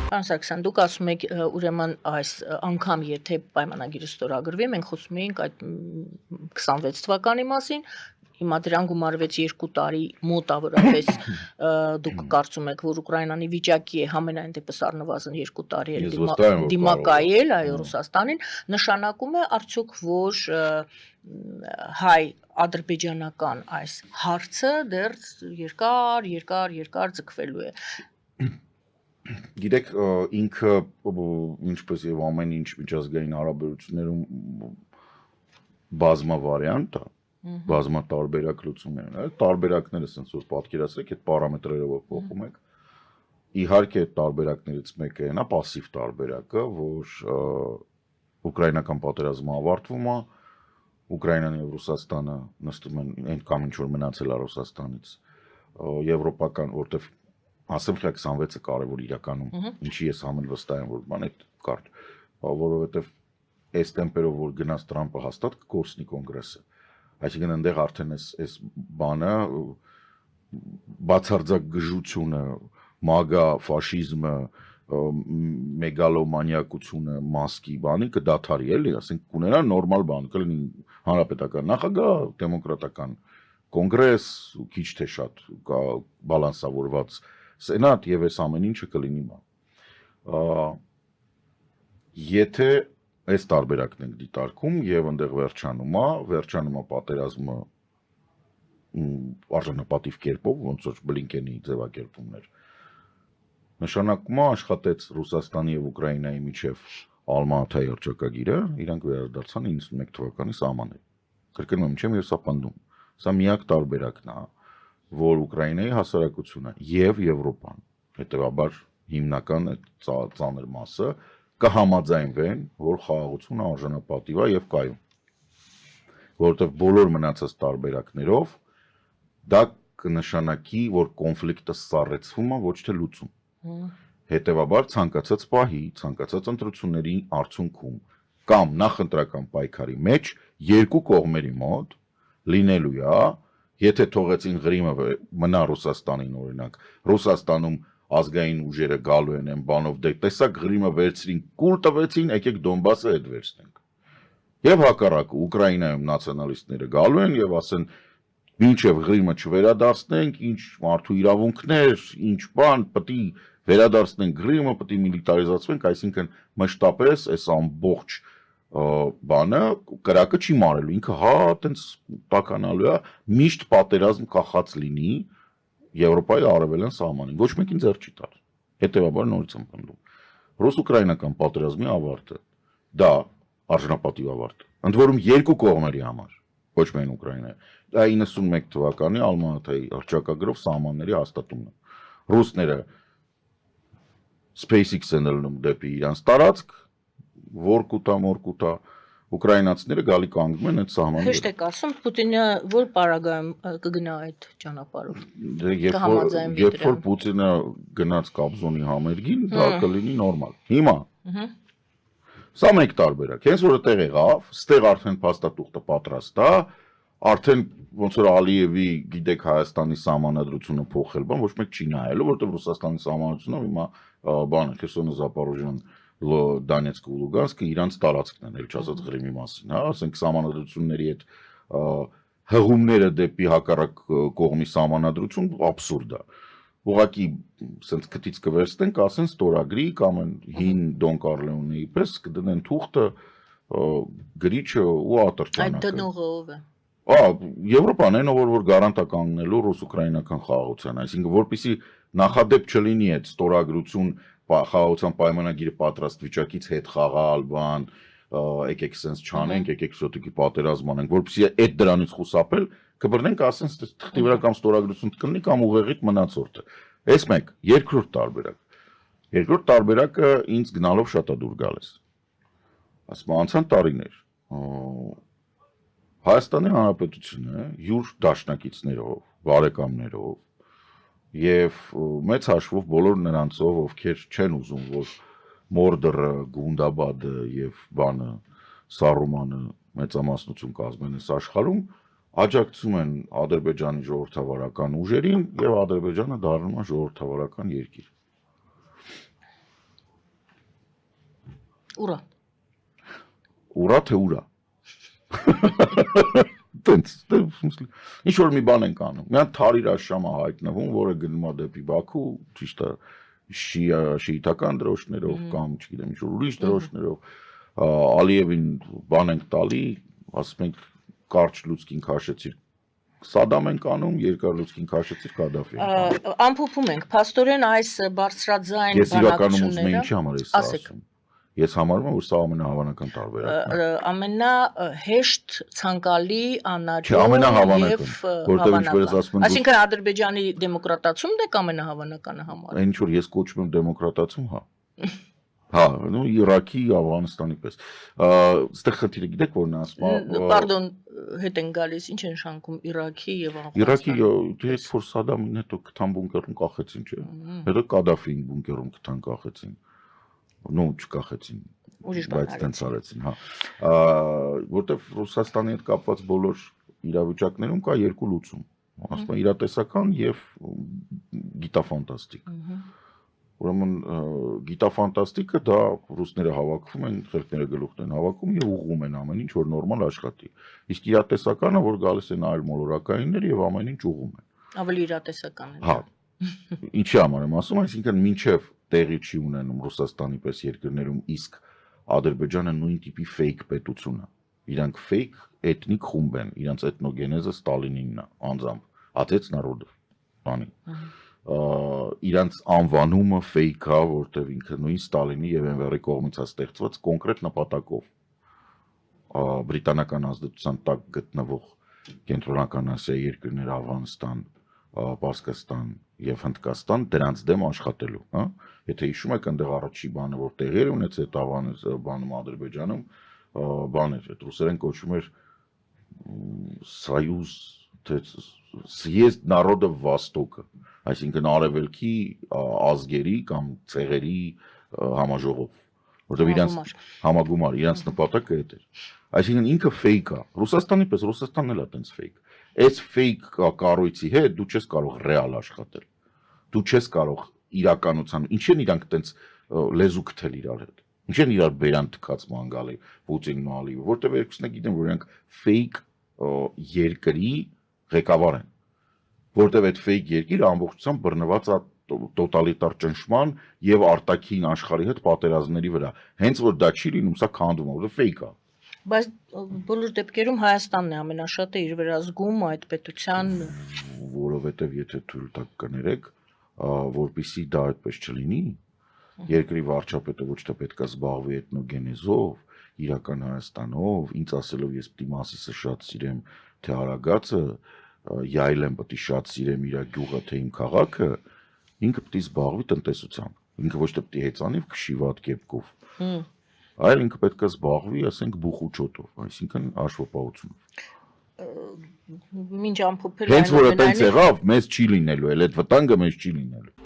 Պարոն Սարգսյան, դուք ասում եք ուրեմն այս անգամ եթե պայմանագիրը ստորագրվի, մենք խոսում էինք այդ 26 թվականի մասին, հիմա դրան գումարվեց 2 տարի մոտավորապես դուք կարծում եք, որ Ուկրաինանի վիճակի է համենայն դեպս առնվազն 2 տարի էլ դիմակայել այո Ռուսաստանին, նշանակում է արդյոք որ հայ-ադրբեջանական այս հարցը դեռ երկար ձգվելու է։ Գիտեք, ինքը ինչպես եւ ամեն ինչ միջազգային հարաբերություններում բազմավարիանտ է, բազմատարբերակ լուծումներ են, տարբերակները ասենց որ պատկերացրեք, այդ պարամետրերով փոխում եք։ Իհարկե այդ տարբերակներից մեկը այն է пассив տարբերակը, որ ուկրաինական պատերազմը ավարտվում է, Ուկրաինան եւ Ռուսաստանը նստում են այն կամ ինչ որ մնացել է Ռուսաստանից, եվրոպական, որտեվ ասեմ 26-ը կարևոր իրականում, ինչի ես ամեն վստահ եմ, որ բան այդ կարդ, որովհետև այս տեմպերով, որ գնաց Տրամպը հաստատ կկորցնի կոնգրեսը, այսինքն այնտեղ արդեն այս բանը, բացարձակ գժությունը, մագա, ֆաշիզմը, մեգալոմանիակությունը, մասկի բանի կդադարի էլի, ասենք կուներա նորմալ բան, կլինի հանրապետական նախագահ, դեմոկրատական կոնգրես, քիչ թե շատ բալանսավորված Սենատ եւ այս ամեն ինչը կլինի բան։ Եթե այս տարբերակն ենք դիտարկում եւ այնտեղ վերջանում է պատերազմը արժանապատիվ կերպով, ոնց որ Բլինկենի ձևակերպումներ։ Նշանակում է աշխատեց Ռուսաստանի եւ Ուկրաինայի միջև Ալմատայի հռչակագիրը, իրանք վերադարձան 91 թվականի սահմանները։ Կրկնում եմ, չեմ եւ սա պնդում։ Սա միակ տարբերակն է, որ Ուկրաինայի հասարակությունը եւ Եվրոպան, հետեւաբար հիմնական ծանր մասը կհամաձայնվեն, որ խաղաղությունը արժանապատիվ է եւ կայուն։ Որովհետեւ բոլոր մնացած տարբերակներով դա կնշանակի, որ կոնֆլիկտը սառեցվում է, ոչ թե լուծում։ Հետեւաբար ցանկացած պահի, ցանկացած ընտրությունների արդյունքում կամ նախընտրական պայքարի մեջ երկու կողմերի մոտ լինելու է, եթե թողեցին Ղրիմը մնա Ռուսաստանին օրինակ, Ռուսաստանում ազգային ուժերը գալու են այն բանով դե տեսակ Ղրիմը վերցրին, կուլ տվեցին, եկեք Դոնբասը հետ վերցնենք։ Եվ հակառակը Ուկրաինայում նացիոնալիստները գալու են եւ ասեն մինչեւ Ղրիմը չվերադարձնենք, ինչ մարդու իրավունքներ, ինչ բան, պետք է վերադարձնենք Ղրիմը, պետք է միլիտարիզացվենք, այսինքն մշտապես այս ամբողջ բանը կրակը չի մարելու, ինքը տենց տականալու է, միշտ պատերազմ կախած լինի Եվրոպայի արևելյան սահմանին, ոչ մեկին ձեռ չի տալ, հետևաբար նորից եմ պնդում, ռուս-ուկրաինական պատերազմի ավարտը, դա արժանապատիվ ավարտ, ընդ որում երկու կողմերի համար, ոչ միայն Ուկրաինայի, դա 91 թվականի Ալմատայի հռչակագրով սահմանների հաստատումն է, ռուսները SpaceX-ն ելնում դեպի իրանց տարածք, Որկուտա, ուկրաինացիները գալի կանգնում են այդ սահմանը։ Հեշտ եք ասում, Պուտինը որ պարագայում կգնա այդ ճանապարհով։ Երբ որ Պուտինը գնաց Կաբզոնի համերգին, դա կլինի նորմալ։ Հիմա սա մեկ տարբերակ։ Հենց որ այդտեղ եղավ, ստեղ արդեն փաստաթուղթը պատրաստ է, արդեն ոնց որ Ալիևի, գիտեք, Հայաստանի սահմանադրությունը փոխել, բան ոչ մեկ չի նայելու, որտեղ Ռուսաստանի սահմանադրությունը հիմա բանը Խերսոնը, Զապորոժյան, Դոնեցկը ու Լուգանսկը իրանց տարածքն են, էլ չասած Ղրիմի մասին, հա, ասենք սահմանադրությունների այդ հղումները դեպի հակառակ կողմի սահմանադրություն աբսուրդ է։ Ուղղակի սենց քթից կվերցնենք, ասեն ստորագրի կամ հին Դոն Կառլեոնեի պես կդնեն թուղթը, գրիչը ու ատրճանակը։ Այդ դնողը ով է։ Եվրոպան այն որ գարանտա կանգնելու ռուս-ուկրաինական խաղաղության, այսինքն որպեսզի նախադեպ չլինի այդ ստորագրություն խաղաղության պայմանագիրը պատրաստ վիճակից հետ խաղալ, բան, եկեք սենց չանենք, եկեք սոտիկի պատերազմ անենք, որպեսզի այդ դրանից խուսափել, կբռնենք ասեն թղթի վրա կամ ստորագրություն կլինի կամ ուղեղիդ մնացորդը։ Այս մեկ, երկրորդ տարբերակ։ Երկրորդ տարբերակը ինձ գնալով շատ է դուր գալիս։ Ասում անցան տարիներ։ Հայաստանի Հանրապետությունը յուր դաշնակիցներով, բարեկամներով եւ մեծ հաշվով բոլոր նրանցով, ովքեր չեն ուզում, որ Մորդորը, Գունդաբադը եւ բանը Սարումանը մեծամասնություն կազմեն այս աշխարհում, աջակցում են Ադրբեջանի ժողովրդավարական ուժերին եւ Ադրբեջանը դառնում է ժողովրդավարական երկիր։ Ուրա։ Ուրա թե ուրա։ Տենց, ինչ որ մի բան ենք անում։ Մի հատ Թարիր Աշամը հայտնվում, որը գնում է դեպի Բաքու, ճիշտ է, շիիտական դրոշներով կամ, չգիտեմ, ինչ որ ուրիշ դրոշներով, Ալիևին բան ենք տալի, ասում ենք կարճ լուցկին քաշեցիր Սադամ ենք անում, երկար լուցկին քաշեցիր Կադաֆի ենք անում։ Ամփոփում ենք, փաստորեն այս բարձրաձայն Ես իրականում ուզում եմ ինչի համար ես սա ասում։ Ես համարում եմ, որ սա ամենահավանական տարբերակն է։ Ամենահեշտ, ցանկալի, անաչու Չէ, ամենահավանական, որտեղ ինչպես ասում են, այսինքն Ադրբեջանի դեմոկրատացումն է ամենահավանականը համար։ Ինչ որ ես կոչում եմ դեմոկրատացում, հա։ Հա, նո Իրաքի, Աֆղանստանի պես։ Այստեղ խնդիրը գիտեք որն է ասում։ Պարդոն, հետ են գալիս, ինչ են շանկում Իրաքի եւ Աֆղանստանի։ Իրաքի դες որ Սադամին հետո կթան բունկերում կախեցին, չէ։ Հետո Կադաֆին բունկերում կթան կախեցին։ Նո չկախեցին, բայց տենց արեցին, հա։ Որտեվ Ռուսաստանի հետ կապված բոլոր իրավիճակներում կա երկու լուծում։ Ասում են իրատեսական եւ գիտաֆանտաստիկ։ Ուրեմն գիտաֆանտաստիկը դա ռուսները հավաքվում են, խելքները գլուխն են հավաքում եւ ուղղում են ամեն ինչ որ նորմալ աշխատի։ Իսկ իրատեսականը որ գալիս են այլ մոլորակայիններ եւ ամեն ինչ ուղղում են։ Ավելի իրատեսական է։ Հա։ Ինչի համար եմ ասում, այսինքն մինչեւ տեղի չի ունենում Ռուսաստանի պես երկրներում, իսկ Ադրբեջանը նույն տիպի ֆեյք պետություն է։ Իրանք ֆեյք էթնիկ խումբ են, իրանք էթնոգենեզը Ստալինինն է, անձամբ, Отец народов, բանի։ Իրանք անվանումը ֆեյք է, որտեղ ինքը նույն Ստալինի եւ Էնվերի կողմից է ստեղծված կոնկրետ նպատակով։ Բրիտանական ազդեցության տակ գտնվող Կենտրոնական Ասիայի երկրներ Աֆղանստան, Պարսկաստան եւ Հնդկաստան դրանց դեմ աշխատելու, հա։ Եթե հիշում եք, այնտեղ առաջի բանը որ տեղեր ունեց այդ բանում Ադրբեջանում, բաներ, այդ ռուսերեն կոչվում էր Союз, Съезд народов Востока, այսինքն արևելքի ազգերի կամ ցեղերի համաժողով, որտեղ իրանց համագումար, իրանց նպատակը այդ էր։ Այսինքն ինքը ֆեյք է, Ռուսաստանի պես, Ռուսաստանն էլ է տենց ֆեյք։ Այս ֆեյք կառույցի հետ դու չես կարող ռեալ աշխատել։ Դու չես կարող իրականության, ինչ են իրանք տենց լեզու գտել իրար հետ։ Ինչ են իրար բերան թքած ման գալի Պուտինն ու Ալիևը, որտեղ երկուսն է գիտեն, որ իրանք ֆեյք երկրի ղեկավար են։ Որտեղ այդ ֆեյք երկիրը ամբողջությամբ բռնված է տոտալիտար ճնշման եւ արտաքին աշխարհի հետ պատերազմների վրա։ Հենց որ դա չի լինում, սա քանդվում է, որտեղ ֆեյք է։ Բայց բոլոր դեպքերում Հայաստանն է ամենաշատը իր վրա զգում այդ պետության, որովհետև եթե թույլ տակ կներեք, որպեսզի դա այդպես չլինի, երկրի վարչապետը ոչ թե պետք է զբաղվի էթնոգենեզով, իրական Հայաստանով, ինձ ասելով ես պիտի Մասիսը շատ սիրեմ, թե Արագածը, Յայլեն պիտի շատ սիրեմ իր գյուղը, թե իմ քաղաքը, ինքը պիտի զբաղվի տնտեսությամբ, ինքը ոչ թե պիտի հեծանի քշի վատ կեպքով։ Այլ ինքը պետք է զբաղվի, ասենք, բուխուչոտով, այսինքն հաշվապահությունով։ Մինչ ամփոփել Հենց որ այդպես եղավ, մեզ չի լինելու, էլ այդ վտանգը մեզ չի լինելու։